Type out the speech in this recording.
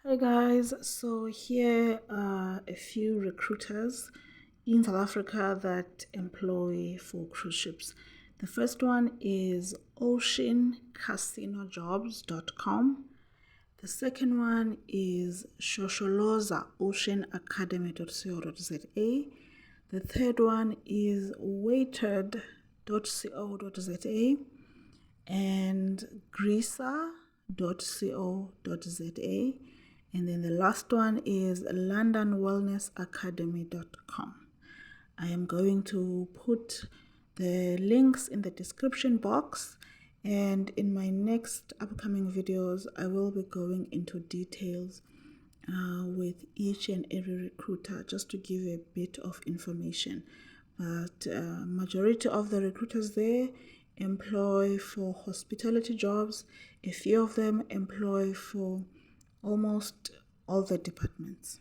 Hi guys, so here are a few recruiters in South Africa that employ for cruise ships. The first one is oceancasinojobs.com. The second one is Shosholoza, oceanacademy.co.za. The third one is waited.co.za and grisa.co.za. And then the last one is londonwellnessacademy.com. I am going to put the links in the description box, and in my next upcoming videos I will be going into details with each and every recruiter, just to give a bit of information. But majority of the recruiters there employ for hospitality jobs. A few of them employ for almost all the departments.